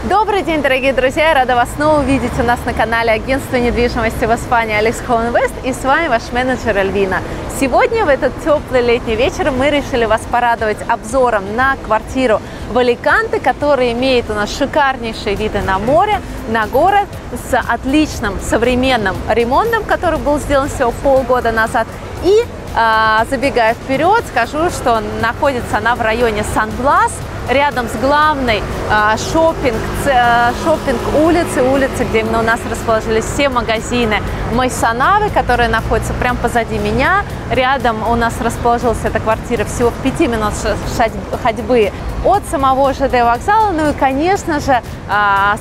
Добрый день, дорогие друзья! Я рада вас снова увидеть у нас на канале агентства недвижимости в Испании Alex Home Invest, и с вами ваш менеджер Альвина. Сегодня, в этот теплый летний вечер, мы решили вас порадовать обзором на квартиру в Аликанте, которая имеет у нас шикарнейшие виды на море, на город, с отличным современным ремонтом, который был сделан всего полгода назад. И, забегая вперед, скажу, что находится она в районе Сан-Блас, рядом с главной шопинг улицы, где именно у нас расположились все магазины Майсонавы, которые находятся прямо позади меня. Рядом у нас расположилась эта квартира всего в 5 минут ходьбы от самого ЖД вокзала. Ну и, конечно же,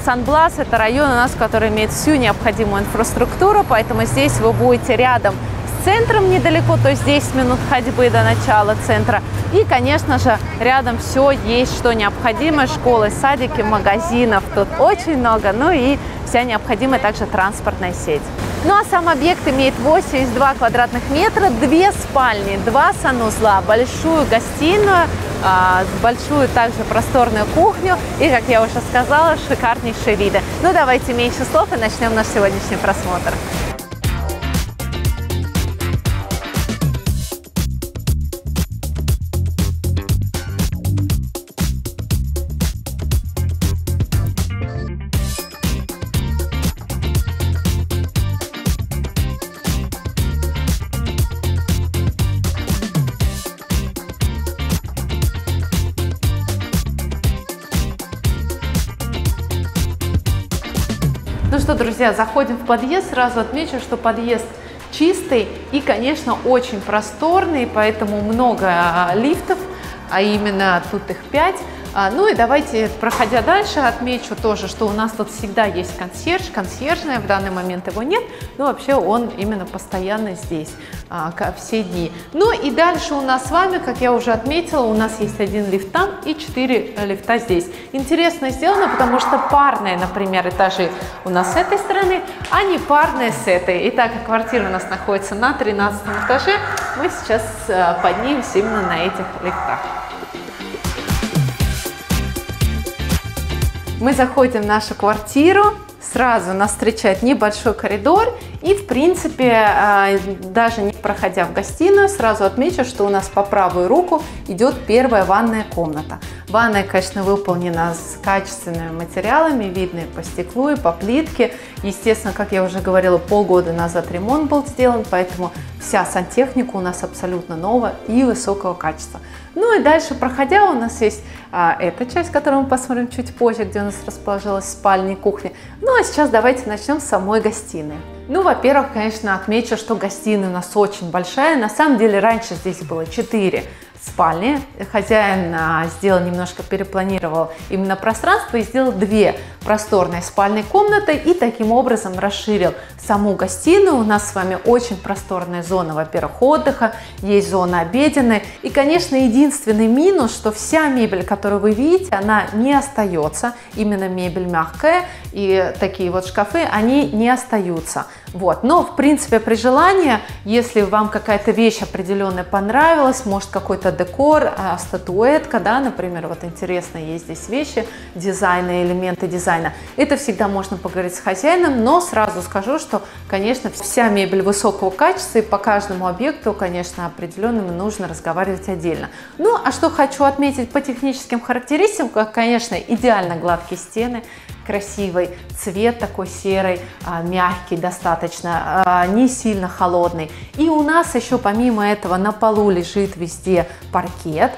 Сан-Блас – это район у нас, который имеет всю необходимую инфраструктуру, поэтому здесь вы будете рядом с центром недалеко, то есть 10 минут ходьбы до начала центра. И, конечно же, рядом все есть, что необходимо. Школы, садики, магазинов тут очень много. Ну и вся необходимая также транспортная сеть. Ну а сам объект имеет 82 квадратных метра, 2 спальни, 2 санузла, большую гостиную, большую также просторную кухню и, как я уже сказала, шикарнейшие виды. Ну давайте меньше слов и начнем наш сегодняшний просмотр. Ну что, друзья, заходим в подъезд. Сразу отмечу, что подъезд чистый и, конечно, очень просторный, поэтому много лифтов, а именно тут их 5. Ну и давайте, проходя дальше, отмечу тоже, что у нас тут всегда есть консьерж. Консьержная, в данный момент его нет, но вообще он именно постоянно здесь все дни. Ну и дальше у нас с вами, как я уже отметила, у нас есть 1 лифт там и 4 лифта здесь. Интересно сделано, потому что парные, например, этажи у нас с этой стороны, а не парные с этой. И так как квартира у нас находится на 13 этаже, мы сейчас поднимемся именно на этих лифтах. Мы заходим в нашу квартиру, сразу нас встречает небольшой коридор, и, в принципе, даже не проходя в гостиную, сразу отмечу, что у нас по правую руку идет первая ванная комната. Ванная, конечно, выполнена с качественными материалами, видно и по стеклу, и по плитке. Естественно, как я уже говорила, полгода назад ремонт был сделан, поэтому вся сантехника у нас абсолютно новая и высокого качества. Ну и дальше, проходя, у нас есть эта часть, которую мы посмотрим чуть позже, где у нас расположилась спальня и кухня. Ну а сейчас давайте начнем с самой гостиной. Ну, во-первых, конечно, отмечу, что гостиная у нас очень большая. На самом деле, раньше здесь было 4 спальни. Хозяин немножко перепланировал именно пространство и сделал 2 просторные спальные комнаты и таким образом расширил саму гостиную. У нас с вами очень просторная зона, во-первых, отдыха, есть зона обеденная. И, конечно, единственный минус, что вся мебель, которую вы видите, она не остается. Именно мебель мягкая, и такие вот шкафы, они не остаются. Вот. Но, в принципе, при желании, если вам какая-то вещь определенная понравилась, может какой-то декор, статуэтка, да, например, вот интересно, есть здесь вещи дизайна, элементы дизайна, это всегда можно поговорить с хозяином, но сразу скажу, что, конечно, вся мебель высокого качества, и по каждому объекту, конечно, определенному нужно разговаривать отдельно. Ну, а что хочу отметить по техническим характеристикам, конечно, идеально гладкие стены, красивый цвет такой серый, мягкий достаточно, не сильно холодный. И у нас еще помимо этого на полу лежит везде паркет.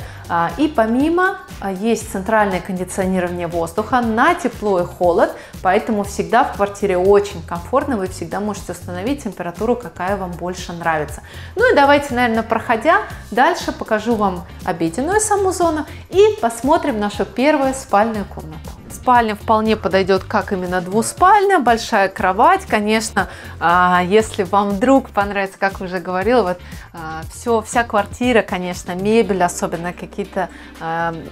И помимо есть центральное кондиционирование воздуха на тепло и холод, поэтому всегда в квартире очень комфортно, вы всегда можете установить температуру, какая вам больше нравится. Ну и давайте, наверное, проходя дальше, покажу вам обеденную саму зону и посмотрим нашу первую спальную комнату. Спальня вполне подойдет как именно двуспальня, большая кровать, конечно, если вам вдруг понравится, как уже говорила, вот вся квартира, конечно, мебель, особенно какие-то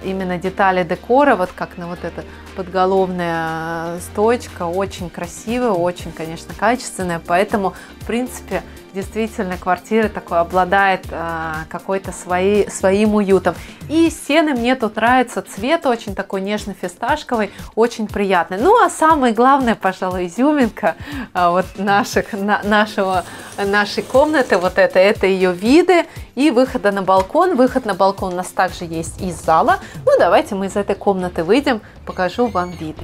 именно детали декора, вот как на вот эта подголовная стоечка, очень красивая, очень, конечно, качественная, поэтому, в принципе, действительно квартира такой обладает какой-то своим уютом. И стены мне тут нравится, цвет очень такой нежно-фисташковый, очень приятный. Ну а самое главное, пожалуй, изюминка вот нашей комнаты, вот это ее виды и выхода на балкон. Выход на балкон у нас также есть из зала. Ну давайте мы из этой комнаты выйдем, покажу вам виды.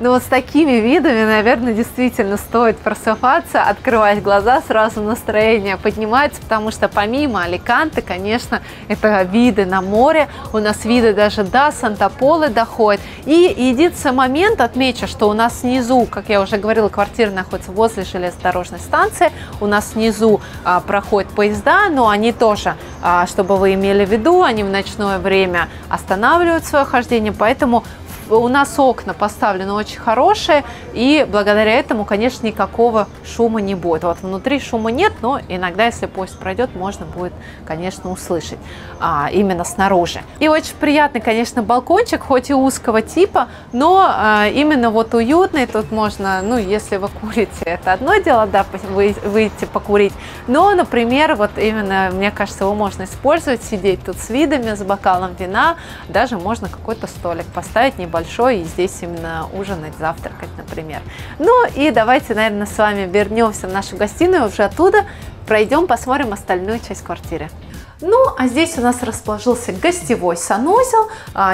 Ну вот с такими видами, наверное, действительно стоит просыпаться, открывать глаза, сразу настроение поднимается, потому что помимо Аликанте, конечно, это виды на море, у нас виды даже до Санта-Полы доходят. И единственный момент, отмечу, что у нас снизу, как я уже говорила, квартира находится возле железнодорожной станции, у нас снизу проходят поезда, но они тоже, чтобы вы имели в виду, они в ночное время останавливают свое хождение, поэтому у нас окна поставлены очень хорошие, и благодаря этому, конечно, никакого шума не будет. Вот внутри шума нет, но иногда, если поезд пройдет, можно будет, конечно, услышать именно снаружи. И очень приятный, конечно, балкончик, хоть и узкого типа, но именно вот уютный. Тут можно, ну, если вы курите, это одно дело, да, выйти покурить. Но, например, вот именно, мне кажется, его можно использовать, сидеть тут с видами, с бокалом вина, даже можно какой-то столик поставить небольшой, и здесь именно ужинать, завтракать, например. Ну и давайте, наверное, с вами вернемся в нашу гостиную, уже оттуда пройдем, посмотрим остальную часть квартиры. Ну, а здесь у нас расположился гостевой санузел,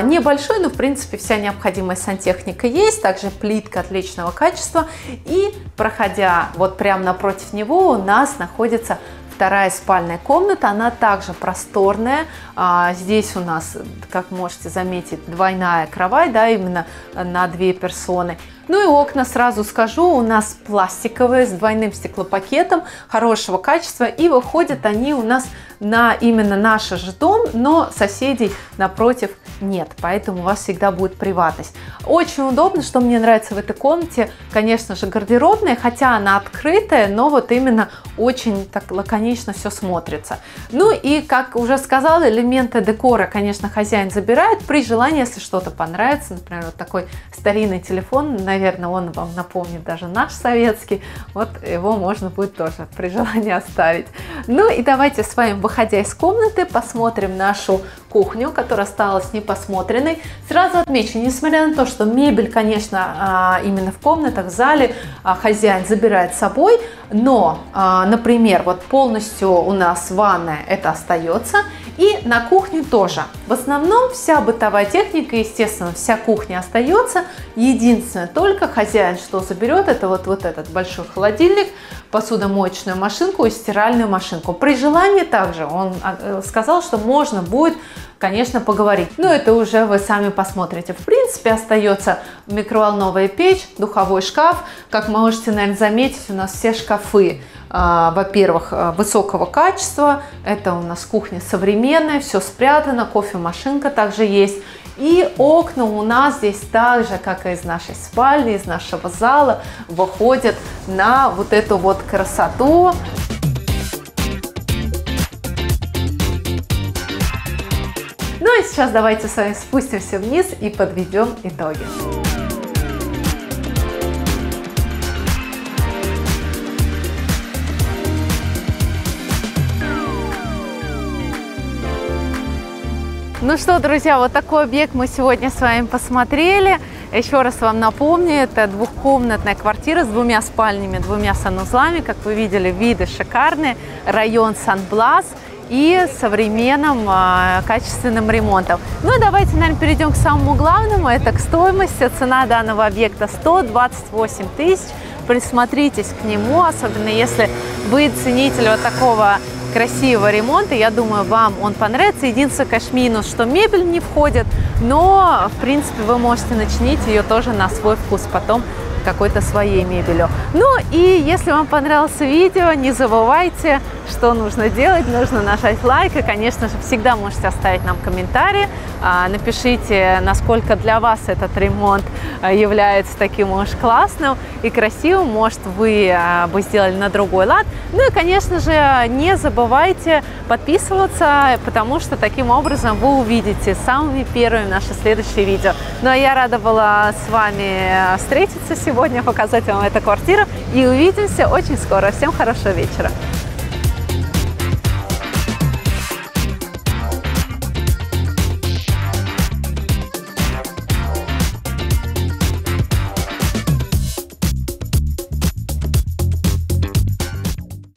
небольшой, но в принципе вся необходимая сантехника есть, также плитка отличного качества, и проходя вот прямо напротив него у нас находится вторая спальная комната, она также просторная. Здесь у нас, как можете заметить, двойная кровать, да, именно на 2 персоны. Ну и окна, сразу скажу, у нас пластиковые с двойным стеклопакетом хорошего качества, и выходят они у нас на именно наш же дом, но соседей напротив нет, поэтому у вас всегда будет приватность. Очень удобно, что мне нравится в этой комнате, конечно же, гардеробная, хотя она открытая, но вот именно очень так лаконично все смотрится. Ну и, как уже сказала, элементы декора, конечно, хозяин забирает при желании, если что-то понравится, например, вот такой старинный телефон, наверное, он вам напомнит даже наш советский, вот его можно будет тоже при желании оставить. Ну и давайте с вами, выходя из комнаты, посмотрим нашу кухню, которая осталась непосмотренной. Сразу отмечу, несмотря на то, что мебель, конечно, именно в комнатах, в зале хозяин забирает с собой, но, например, вот полностью у нас ванная, это остается, и на кухне тоже. В основном вся бытовая техника, естественно, вся кухня остается. Единственное, только хозяин что заберет, это вот этот большой холодильник, посудомоечную машинку и стиральную машинку. При желании также он сказал, что можно будет, конечно, поговорить. Но это уже вы сами посмотрите. В принципе, остается микроволновая печь, духовой шкаф. Как можете, наверное, заметить, у нас все шкафы, во-первых, высокого качества. Это у нас кухня современная, все спрятано, кофемашинка также есть. И окна у нас здесь так же, как и из нашей спальни, из нашего зала, выходят на вот эту вот красоту. Ну и сейчас давайте с вами спустимся вниз и подведем итоги. Ну что, друзья, вот такой объект мы сегодня с вами посмотрели. Еще раз вам напомню, это двухкомнатная квартира с 2 спальнями, 2 санузлами. Как вы видели, виды шикарные. Район Сан-Блас и современным качественным ремонтом. Ну и давайте, наверное, перейдем к самому главному. Это к стоимости. Цена данного объекта 128 тысяч. Присмотритесь к нему, особенно если вы ценитель вот такого красивого ремонта. Я думаю, вам он понравится. Единственный, конечно, минус, что мебель не входит, но, в принципе, вы можете начинить ее тоже на свой вкус потом какой-то своей мебелью. Ну и если вам понравилось видео, не забывайте, что нужно делать. Нужно нажать лайк и, конечно же, всегда можете оставить нам комментарии. Напишите, насколько для вас этот ремонт является таким уж классным и красивым. Может, вы бы сделали на другой лад. Ну и, конечно же, не забывайте подписываться, потому что таким образом вы увидите самыми первыми наши следующие видео. Ну а я рада была с вами встретиться сегодня, показать вам эту квартиру. И увидимся очень скоро. Всем хорошего вечера.